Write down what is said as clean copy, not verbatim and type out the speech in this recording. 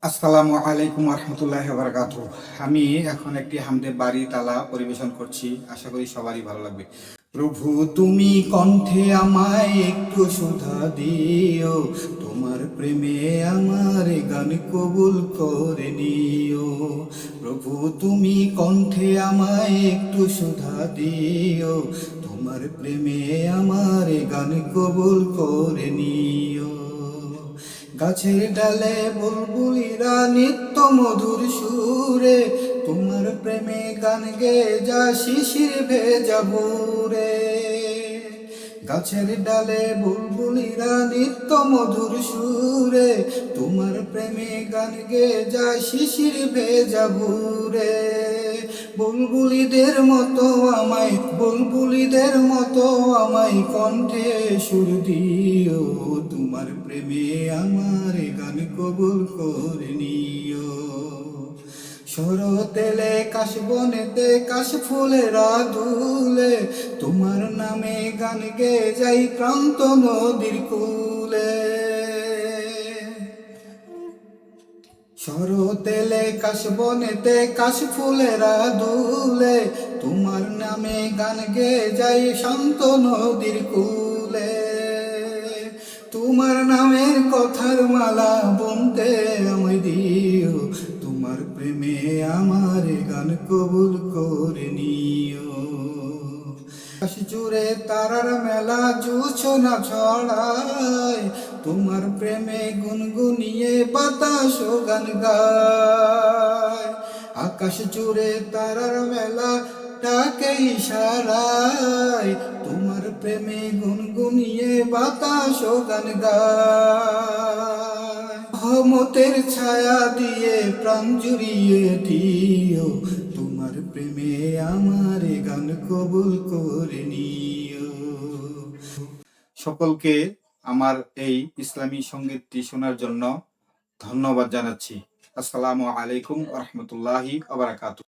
আসসালামু আলাইকুম রহমতুল্লাহি ওয়া বারাকাতুহু। আমি এখন একটি হামদে বাড়ি তালা পরিবেশন করছি, আশা করি সবারই ভালো লাগবে। প্রভু তুমি কণ্ঠে আমায় একটু সুধা দিও, তোমার প্রেমে আমার গান কবুল করে নিও। প্রভু তুমি কণ্ঠে আমায় একটু সুধা দিও, তোমার প্রেমে আমার গান কবুল করে নিও। গাছের ডালে বুলবুলিরা নিত্য মধুর সুরে, তোমার প্রেমে গান গেয়ে যা শিশির ভেজা ভোরে। গাছের ডালে বুলবুলিরা নিত্য মধুর সুরে, তোমার প্রেমে গান গেয়ে যা শিশির ভেজা ভোরে। বুলবুলিদের মতো আমায় কণ্ঠে সুর দিও, তোমার প্রেমে আমার গান কবুল করে নিও। শরতেলে কাশবনেতে কাশ ফুলেরা দুলে, তোমার নামে গান গেয়ে যাই ক্রান্ত নদীর কূলে। শরতেলে কাশবনেতে কাশ ফুলেরা দুলে, তোমার নামে গান গেয়ে যাই শান্ত নদীর কূলে। তোমার নামের কথার মালা বুনতে আমায় দিও, তোমার প্রেমে আমার গান কবুল করে নিও। আকাশ জুড়ে তারার মেলা জোছনা ছড়ায়, তোমার প্রেমে গুনগুনিয়ে বাতাস গান গায়। আকাশ জুড়ে তারার মেলা ডাকে ইশারায়, তোমার প্রেমে গুনগুনিয়ে বাতাস গান গায়। রহমতের ছায়া দিয়ে প্রাণ জুড়িয়ে দিও, তোমার প্রেমে আমার গান কবুল করে নিও। সকলকে আমার এই ইসলামী সঙ্গীতটি শোনার জন্য ধন্যবাদ জানাচ্ছি। আসসালামু আলাইকুম ওয়া রাহমাতুল্লাহি ওয়া বারাকাতুহু।